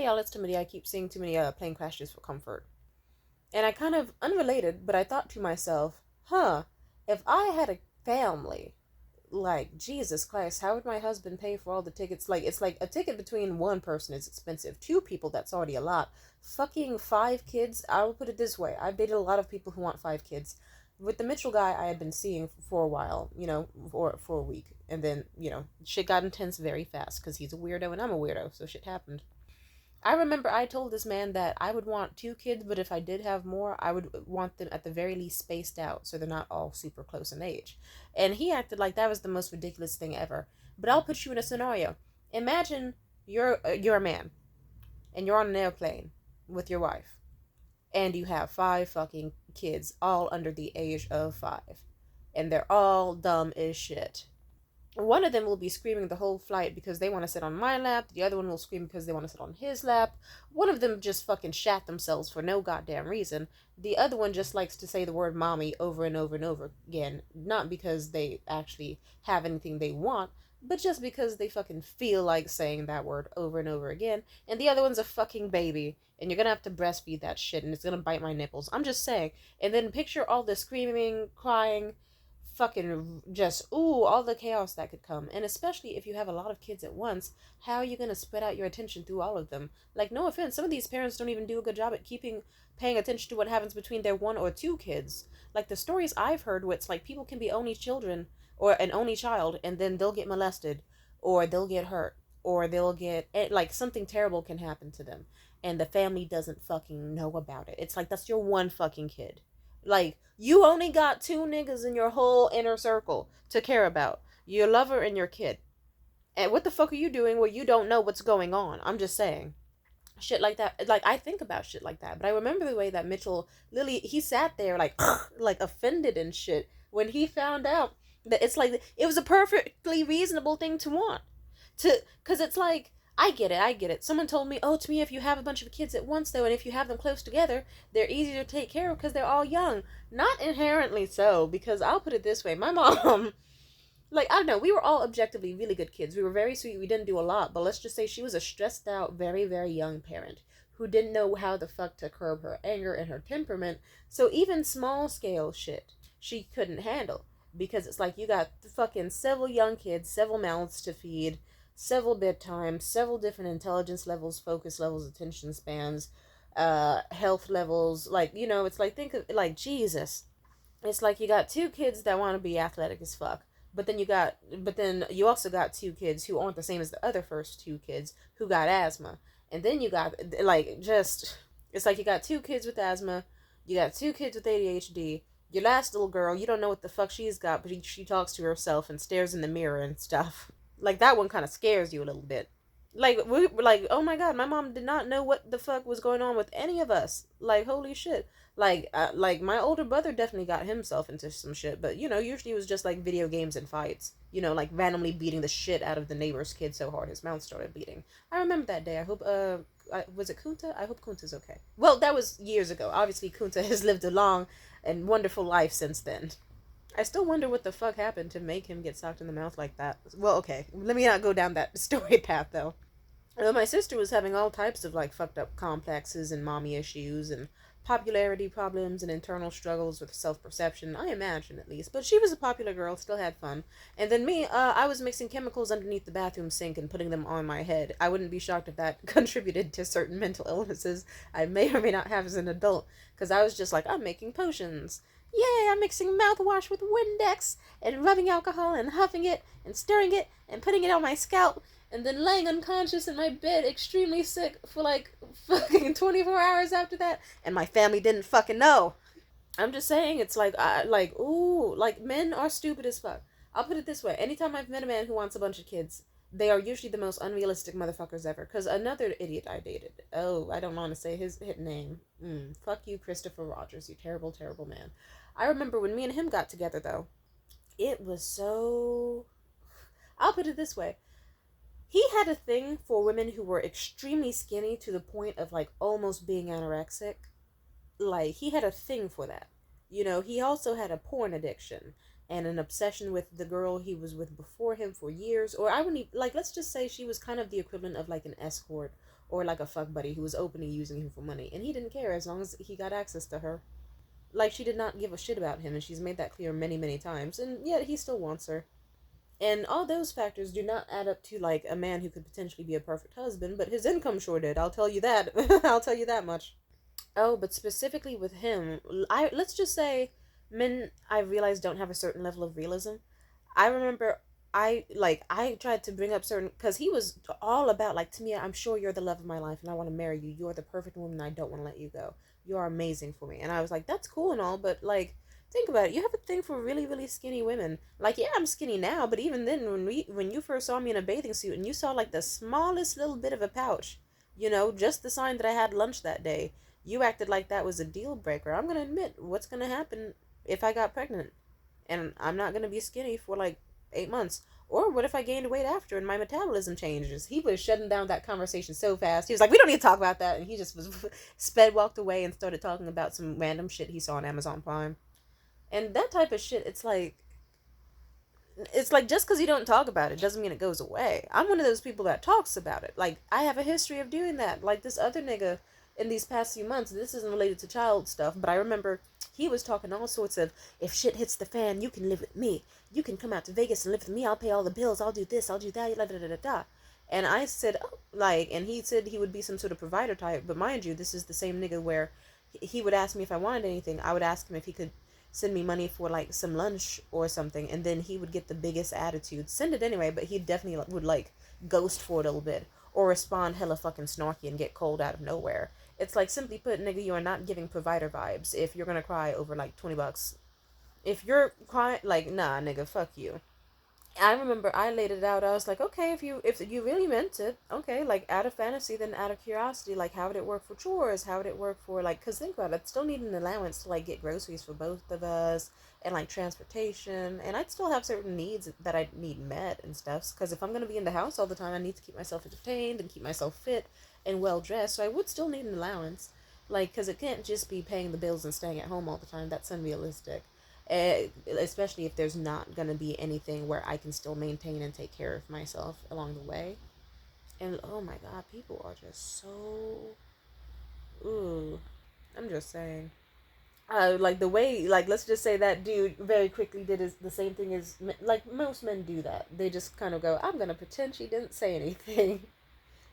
hey y'all, it's Timothy. I keep seeing too many plane crashes for comfort. And I kind of, unrelated, but I thought to myself, huh, if I had a family, like, Jesus Christ, how would my husband pay for all the tickets? Like, it's like a ticket between one person is expensive. Two people, that's already a lot. Fucking five kids, I will put it this way. I've dated a lot of people who want five kids. With the Mitchell guy, I had been seeing for a while, for a week. And then, shit got intense very fast because he's a weirdo and I'm a weirdo, so shit happened. I remember I told this man that I would want two kids, but if I did have more, I would want them at the very least spaced out so they're not all super close in age. And he acted like that was the most ridiculous thing ever. But I'll put you in a scenario. Imagine you're a man and you're on an airplane with your wife and you have five fucking kids all under the age of 5 and they're all dumb as shit. One of them will be screaming the whole flight because they want to sit on my lap. The other one will scream because they want to sit on his lap. One of them just fucking shat themselves for no goddamn reason. The other one just likes to say the word mommy over and over and over again. Not because they actually have anything they want, but just because they fucking feel like saying that word over and over again. And the other one's a fucking baby. And you're gonna have to breastfeed that shit and it's gonna bite my nipples. I'm just saying. And then picture all the screaming, crying, fucking just all the chaos that could come. And especially if you have a lot of kids at once, how are you going to spread out your attention through all of them? Like, no offense, some of these parents don't even do a good job at paying attention to what happens between their one or two kids. Like the stories I've heard where it's like people can be only children or an only child and then they'll get molested or they'll get hurt or they'll get like something terrible can happen to them and the family doesn't fucking know about it. It's like that's your one fucking kid. Like, you only got two niggas in your whole inner circle to care about. Your lover and your kid. And what the fuck are you doing where you don't know what's going on? I'm just saying. Shit like that. Like, I think about shit like that. But I remember the way that Mitchell, Lily, he sat there, like, like, offended and shit when he found out that it's like, it was a perfectly reasonable thing to want. Because it's like, I get it. Someone told me, oh, to me, if you have a bunch of kids at once, though, and if you have them close together, they're easier to take care of because they're all young. Not inherently so, because I'll put it this way. My mom, like, I don't know, we were all objectively really good kids. We were very sweet. We didn't do a lot, but let's just say she was a stressed out, very, very young parent who didn't know how the fuck to curb her anger and her temperament. So even small scale shit, she couldn't handle. Because it's like you got fucking several young kids, several mouths to feed, several bedtimes, several different intelligence levels, focus levels, attention spans, health levels. Like, it's like, think of like Jesus. It's like you got two kids that want to be athletic as fuck. But then you also got two kids who aren't the same as the other first two kids who got asthma. And then you got, like, just, it's like you got two kids with asthma, you got two kids with ADHD, your last little girl, you don't know what the fuck she's got, but she talks to herself and stares in the mirror and stuff. Like, that one kind of scares you a little bit. Like, we were like, oh my god, my mom did not know what the fuck was going on with any of us. Like, holy shit. Like my older brother definitely got himself into some shit, but, usually it was just, like, video games and fights. Like, randomly beating the shit out of the neighbor's kid so hard his mouth started bleeding. I remember that day. I hope, was it Kunta? I hope Kunta's okay. Well, that was years ago. Obviously, Kunta has lived a long and wonderful life since then. I still wonder what the fuck happened to make him get socked in the mouth like that. Well, okay, let me not go down that story path, though. My sister was having all types of, like, fucked up complexes and mommy issues and popularity problems and internal struggles with self-perception, I imagine, at least. But she was a popular girl, still had fun. And then me, I was mixing chemicals underneath the bathroom sink and putting them on my head. I wouldn't be shocked if that contributed to certain mental illnesses I may or may not have as an adult, because I was just like, I'm making potions. Yay, I'm mixing mouthwash with Windex and rubbing alcohol and huffing it and stirring it and putting it on my scalp and then laying unconscious in my bed extremely sick for like fucking 24 hours after that, and my family didn't fucking know. I'm just saying, it's like, ooh, like, men are stupid as fuck. I'll put it this way, anytime I've met a man who wants a bunch of kids, they are usually the most unrealistic motherfuckers ever. Because another idiot I dated, oh, I don't want to say his name, fuck you, Christopher Rogers, you terrible, terrible man. I remember when me and him got together, though, it was so, I'll put it this way, he had a thing for women who were extremely skinny to the point of, like, almost being anorexic. Like, he had a thing for that. He also had a porn addiction and an obsession with the girl he was with before him for years. Or I wouldn't even, like, let's just say she was kind of the equivalent of, like, an escort or like a fuck buddy who was openly using him for money, and he didn't care as long as he got access to her. Like, she did not give a shit about him, and she's made that clear many, many times, and yet he still wants her. And all those factors do not add up to like a man who could potentially be a perfect husband, but his income sure did. I'll tell you that. I'll tell you that much. Oh, but specifically with him, I let's just say men I realize don't have a certain level of realism. I remember I tried to bring up certain because he was all about like, to me, I'm sure you're the love of my life and I want to marry you. You're the perfect woman. I don't want to let you go. You are amazing for me. And I was like, that's cool and all, but like, think about it. You have a thing for really, really skinny women. Like, yeah, I'm skinny now, but even then, when you first saw me in a bathing suit and you saw like the smallest little bit of a pouch, just the sign that I had lunch that day, you acted like that was a deal breaker. I'm gonna admit, what's gonna happen if I got pregnant? And I'm not gonna be skinny for like 8 months. Or what if I gained weight after and my metabolism changes? He was shutting down that conversation so fast. He was like, we don't need to talk about that. And he just was walked away and started talking about some random shit he saw on Amazon Prime. And that type of shit, it's like just because you don't talk about it doesn't mean it goes away. I'm one of those people that talks about it. Like, I have a history of doing that. Like, this other nigga in these past few months, this isn't related to child stuff, but I remember he was talking all sorts of, if shit hits the fan, you can live with me. You can come out to Vegas and live with me. I'll pay all the bills. I'll do this. I'll do that. Da, da, da, da, da. And I said, oh, like, and he said he would be some sort of provider type. But mind you, this is the same nigga where he would ask me if I wanted anything. I would ask him if he could send me money for like some lunch or something, and then he would get the biggest attitude, send it anyway, but he definitely would like ghost for a little bit or respond hella fucking snarky and get cold out of nowhere. It's like, simply put, nigga, you are not giving provider vibes if you're gonna cry over like $20. If you're crying, like, nah, nigga, fuck you. I remember I laid it out. I was like, okay, if you really meant it, okay, like, out of fantasy, then out of curiosity, like, how would it work for chores? How would it work for, like, because think about it, I'd still need an allowance to, like, get groceries for both of us, and, like, transportation, and I'd still have certain needs that I need met and stuff, because if I'm going to be in the house all the time, I need to keep myself entertained and keep myself fit and well dressed, so I would still need an allowance, like, because it can't just be paying the bills and staying at home all the time. That's unrealistic. Especially if there's not gonna be anything where I can still maintain and take care of myself along the way. And oh my god, people are just so, ooh, I'm just saying. Like the way, like, let's just say that dude very quickly did is the same thing as, like, most men do that. They just kind of go, I'm gonna pretend she didn't say anything.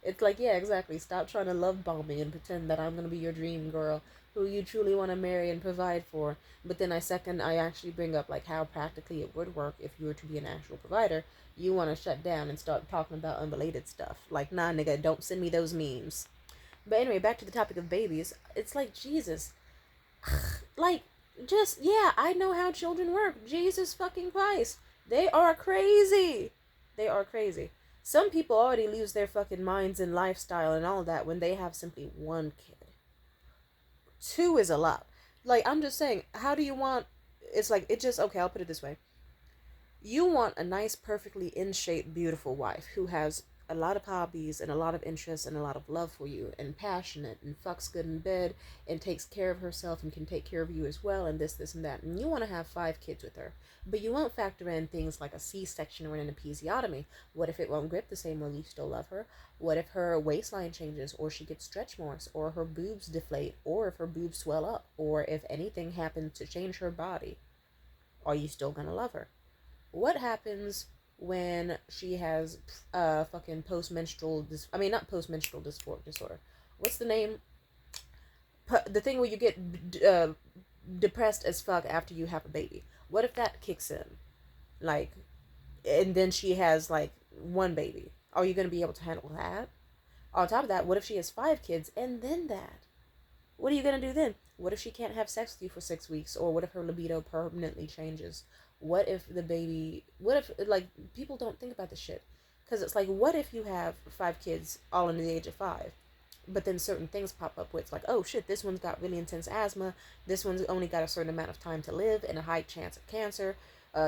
It's like, yeah, exactly. Stop trying to love bomb me and pretend that I'm gonna be your dream girl who you truly want to marry and provide for. But then I actually bring up like how practically it would work if you were to be an actual provider. You want to shut down and start talking about unrelated stuff. Like, nah, nigga, don't send me those memes. But anyway, back to the topic of babies. It's like, Jesus. Like, just, yeah, I know how children work. Jesus fucking Christ. They are crazy. They are crazy. Some people already lose their fucking minds and lifestyle and all that when they have simply one kid. Two is a lot. Like, I'm just saying, how do you want, it's like, it just, okay, I'll put it this way. You want a nice, perfectly in shape, beautiful wife who has a lot of hobbies and a lot of interests and a lot of love for you and passionate and fucks good in bed and takes care of herself and can take care of you as well and this and that. And you want to have 5 kids with her. But you won't factor in things like a C-section or an episiotomy. What if it won't grip the same way you still love her? What if her waistline changes, or she gets stretch marks, or her boobs deflate, or if her boobs swell up, or if anything happens to change her body? Are you still gonna love her? What happens when she has fucking not post-menstrual dysphoric disorder. What's the name? The thing where you get depressed as fuck after you have a baby. What if that kicks in? Like, and then she has like one baby. Are you going to be able to handle that? On top of that, what if she has 5 kids and then that? What are you going to do then? What if she can't have sex with you for 6 weeks? Or what if her libido permanently changes? What if like, people don't think about this shit. Because it's like, what if you have 5 kids all under the age of 5? But then certain things pop up where it's like, oh shit, this one's got really intense asthma. This one's only got a certain amount of time to live and a high chance of cancer.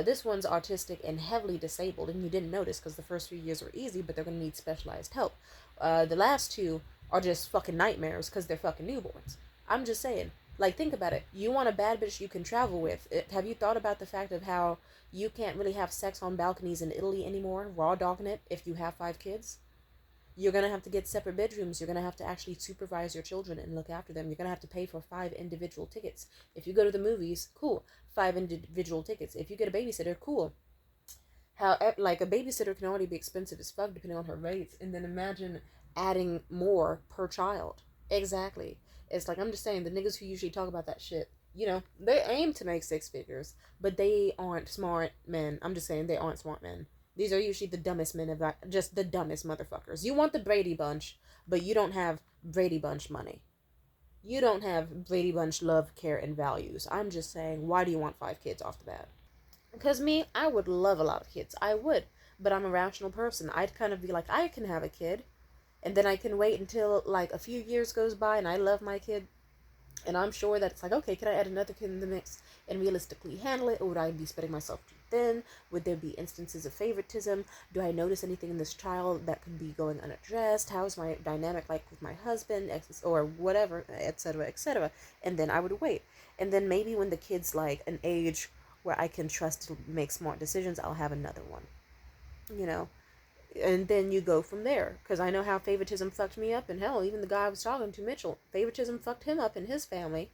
This one's autistic and heavily disabled, and you didn't notice because the first few years were easy, but they're going to need specialized help. The last 2 are just fucking nightmares because they're fucking newborns. I'm just saying. Like, think about it. You want a bad bitch you can travel with. Have you thought about the fact of how you can't really have sex on balconies in Italy anymore, raw dogging it, if you have 5 kids? You're going to have to get separate bedrooms. You're going to have to actually supervise your children and look after them. You're going to have to pay for 5 individual tickets. If you go to the movies, cool, 5 individual tickets. If you get a babysitter, cool. How, like, a babysitter can already be expensive as fuck depending on her rates. And then imagine adding more per child. Exactly. It's like, I'm just saying, the niggas who usually talk about that shit, you know, they aim to make 6 figures, but they aren't smart men. I'm just saying, they aren't smart men. These are usually the dumbest men of just the dumbest motherfuckers. You want the Brady Bunch, but you don't have Brady Bunch money. You don't have Brady Bunch love, care, and values. I'm just saying, why do you want 5 kids off the bat? Because me, I would love a lot of kids. I would. But I'm a rational person. I'd kind of be like, I can have a kid. And then I can wait until, like, a few years goes by and I love my kid. And I'm sure that it's like, okay, can I add another kid in the mix and realistically handle it? Or would I be spreading myself too thin? Would there be instances of favoritism? Do I notice anything in this child that could be going unaddressed? How is my dynamic like with my husband, or whatever, etc., etc.? And then I would wait. And then maybe when the kid's like an age where I can trust to make smart decisions, I'll have another one. You know? And then you go from there. Because I know how favoritism fucked me up. And hell, even the guy I was talking to, Mitchell, favoritism fucked him up in his family.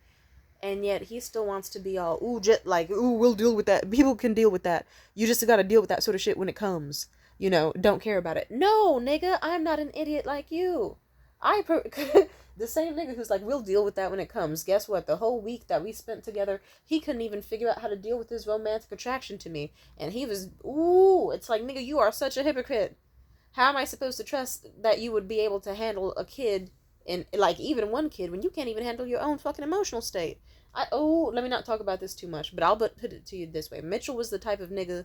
And yet he still wants to be all, ooh, like, ooh, we'll deal with that. People can deal with that. You just gotta deal with that sort of shit when it comes. You know, don't care about it. No, nigga, I'm not an idiot like you. The same nigga who's like, we'll deal with that when it comes. Guess what? The whole week that we spent together, he couldn't even figure out how to deal with his romantic attraction to me. And he was, ooh, it's like, nigga, you are such a hypocrite. How am I supposed to trust that you would be able to handle a kid, and like even one kid, when you can't even handle your own fucking emotional state? Let me not talk about this too much, but I'll put it to you this way. Mitchell was the type of nigga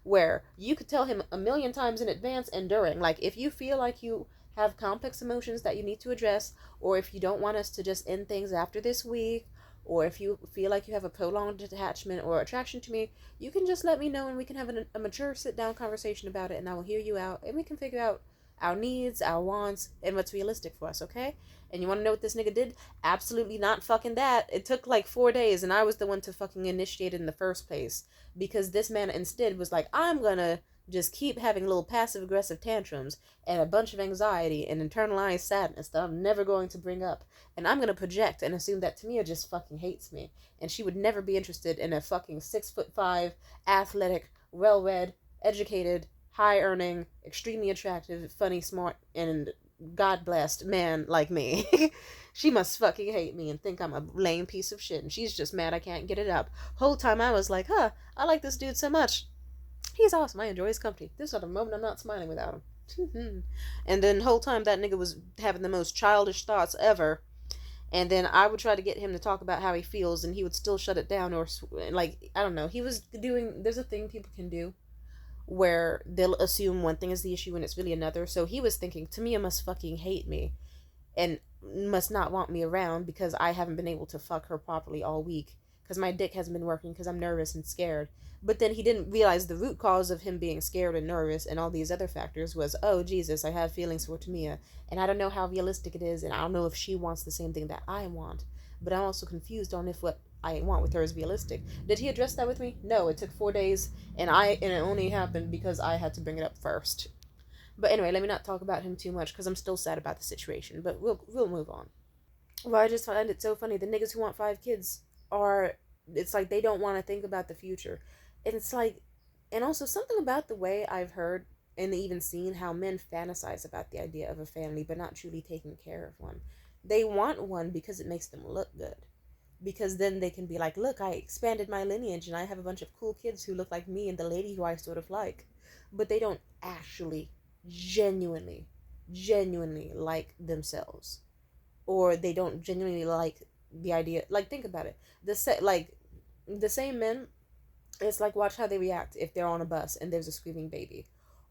where you could tell him a million times in advance and during. Like, if you feel like you have complex emotions that you need to address, or if you don't want us to just end things after this week, or if you feel like you have a prolonged attachment or attraction to me, you can just let me know and we can have a mature sit down conversation about it, and I will hear you out and we can figure out our needs, our wants, and what's realistic for us, okay? And you want to know what this nigga did? Absolutely not fucking that. It took like 4 days, and I was the one to fucking initiate it in the first place. Because this man instead was like, I'm gonna just keep having little passive aggressive tantrums and a bunch of anxiety and internalized sadness that I'm never going to bring up. And I'm gonna project and assume that Tamia just fucking hates me. And she would never be interested in a fucking 6'5", athletic, well-read, educated, high-earning, extremely attractive, funny, smart, and God-blessed man like me. She must fucking hate me and think I'm a lame piece of shit, and she's just mad I can't get it up. Whole time I was like, I like this dude so much. He's awesome. I enjoy his company. There's not a moment I'm not smiling without him. And then whole time that nigga was having the most childish thoughts ever. And then I would try to get him to talk about how he feels, and he would still shut it down, or like, I don't know. He was doing, there's a thing people can do where they'll assume one thing is the issue and it's really another. So he was thinking, Tamia must fucking hate me and must not want me around because I haven't been able to fuck her properly all week because my dick hasn't been working because I'm nervous and scared. But then he didn't realize the root cause of him being scared and nervous and all these other factors was, oh, Jesus, I have feelings for Tamia, and I don't know how realistic it is, and I don't know if she wants the same thing that I want. But I'm also confused on if what I want with her is realistic. Did he address that with me? No, it took 4 days, and it only happened because I had to bring it up first. But anyway, let me not talk about him too much because I'm still sad about the situation. But we'll move on. Well, I just find it so funny. The niggas who want 5 kids are, it's like they don't want to think about the future. And it's like, and also something about the way I've heard and even seen how men fantasize about the idea of a family but not truly taking care of one. They want one because it makes them look good. Because then they can be like, look, I expanded my lineage and I have a bunch of cool kids who look like me and the lady who I sort of like. But they don't actually, genuinely like themselves. Or they don't genuinely like the idea. Like, think about it. The same men, it's like, watch how they react if they're on a bus and there's a screaming baby.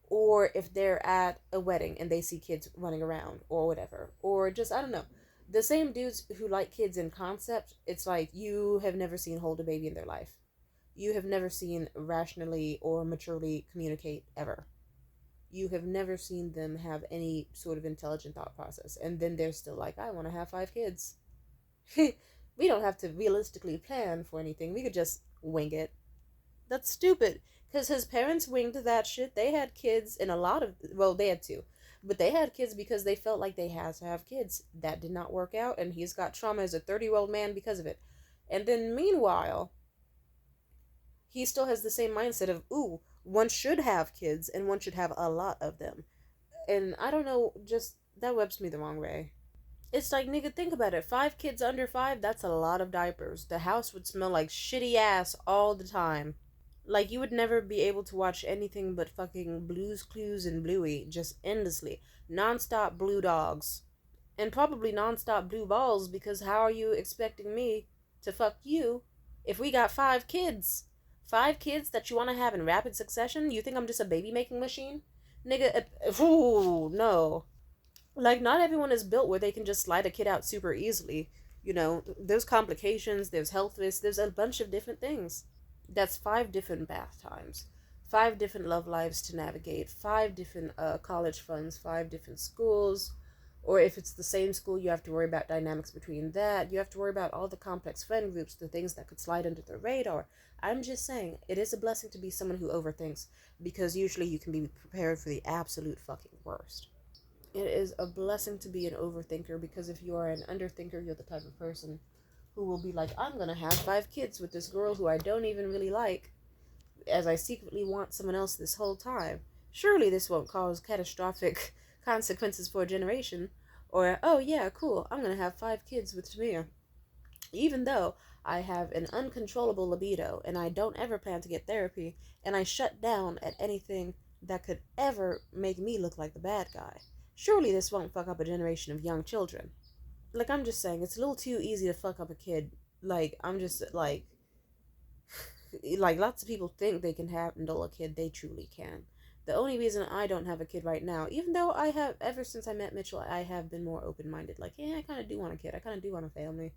Or if they're at a wedding and they see kids running around or whatever. Or just, I don't know. The same dudes who like kids in concept, it's like you have never seen hold a baby in their life. You have never seen rationally or maturely communicate ever. You have never seen them have any sort of intelligent thought process. And then they're still like, I want to have 5 kids. We don't have to realistically plan for anything. We could just wing it. That's stupid. Because his parents winged that shit. They had kids in a lot of, well, they had 2. But they had kids because they felt like they had to have kids. That did not work out, and he's got trauma as a 30-year-old man because of it. And then meanwhile, he still has the same mindset of, ooh, one should have kids and one should have a lot of them. And I don't know, just that rubs me the wrong way. It's like, nigga, think about it. 5 kids under 5, that's a lot of diapers. The house would smell like shitty ass all the time. Like, you would never be able to watch anything but fucking Blues Clues and Bluey just endlessly. Non-stop blue dogs. And probably non-stop blue balls, because how are you expecting me to fuck you if we got 5 kids? 5 kids that you want to have in rapid succession? You think I'm just a baby making machine? Nigga, ooh, no. Like, not everyone is built where they can just slide a kid out super easily. You know, there's complications, there's health risks, there's a bunch of different things. That's 5 different bath times, 5 different love lives to navigate, 5 different college funds, 5 different schools. Or if it's the same school, you have to worry about dynamics between that. You have to worry about all the complex friend groups, the things that could slide under the radar. I'm just saying, it is a blessing to be someone who overthinks, because usually you can be prepared for the absolute fucking worst. It is a blessing to be an overthinker, because if you are an underthinker, you're the type of person who will be like, I'm gonna have 5 kids with this girl who I don't even really like, as I secretly want someone else this whole time. Surely this won't cause catastrophic consequences for a generation. Or, oh yeah, cool, I'm gonna have 5 kids with Tamia. Even though I have an uncontrollable libido and I don't ever plan to get therapy, and I shut down at anything that could ever make me look like the bad guy. Surely this won't fuck up a generation of young children. Like, I'm just saying, it's a little too easy to fuck up a kid. Like, I'm just like lots of people think they can handle a kid. They truly can. The only reason I don't have a kid right now, even though I have, ever since I met Mitchell, I have been more open-minded. Like, yeah, I kind of do want a kid. I kind of do want a family.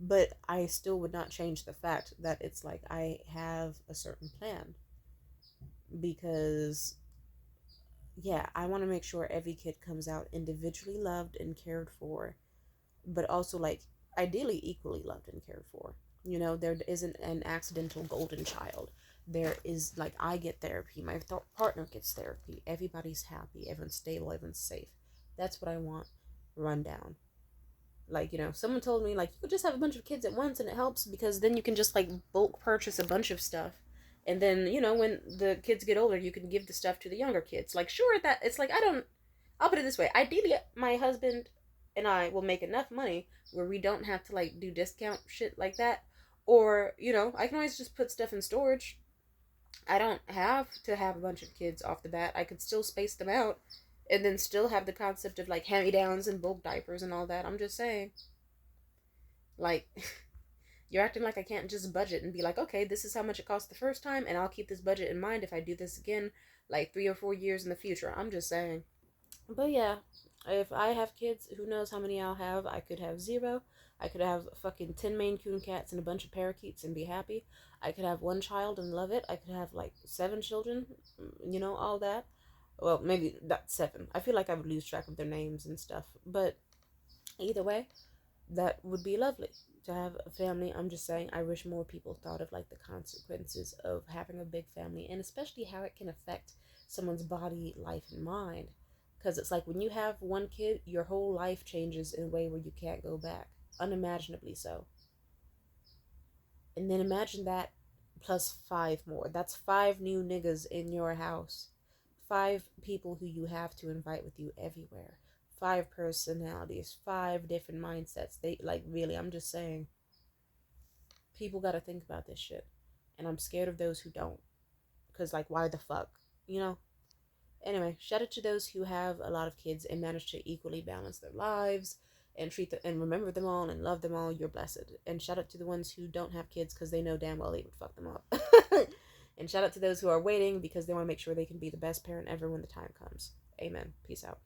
But I still would not change the fact that it's like I have a certain plan. Because, yeah, I want to make sure every kid comes out individually loved and cared for, but also, like, ideally equally loved and cared for. You know, there isn't an accidental golden child. There is, like, I get therapy, my partner gets therapy, everybody's happy, everyone's stable, everyone's safe. That's what I want. Rundown. Like, you know, someone told me, like, you could just have a bunch of kids at once and it helps, because then you can just, like, bulk purchase a bunch of stuff. And then, you know, when the kids get older, you can give the stuff to the younger kids. Like, sure, that, it's like, I'll put it this way. Ideally, my husband and I will make enough money where we don't have to, like, do discount shit like that. Or, you know, I can always just put stuff in storage. I don't have to have a bunch of kids off the bat. I could still space them out and then still have the concept of, like, hand-me-downs and bulk diapers and all that. I'm just saying. Like, you're acting like I can't just budget and be like, okay, this is how much it cost the first time, and I'll keep this budget in mind if I do this again, like, 3 or 4 years in the future. I'm just saying. But yeah, if I have kids, who knows how many I'll have. I could have 0. I could have fucking 10 Maine Coon cats and a bunch of parakeets and be happy. I could have 1 child and love it. I could have, like, 7 children, you know, all that. Well, maybe not 7. I feel like I would lose track of their names and stuff. But either way, that would be lovely to have a family. I'm just saying, I wish more people thought of, like, the consequences of having a big family, and especially how it can affect someone's body, life, and mind. Because it's like, when you have 1 kid, your whole life changes in a way where you can't go back. Unimaginably so. And then imagine that plus 5 more. That's 5 new niggas in your house. 5 people who you have to invite with you everywhere. 5 personalities. 5 different mindsets. They, like, really, I'm just saying. People gotta think about this shit. And I'm scared of those who don't. Because, like, why the fuck? You know? Anyway, shout out to those who have a lot of kids and manage to equally balance their lives and treat them and remember them all and love them all. You're blessed. And shout out to the ones who don't have kids because they know damn well they would fuck them up. And shout out to those who are waiting because they want to make sure they can be the best parent ever when the time comes. Amen. Peace out.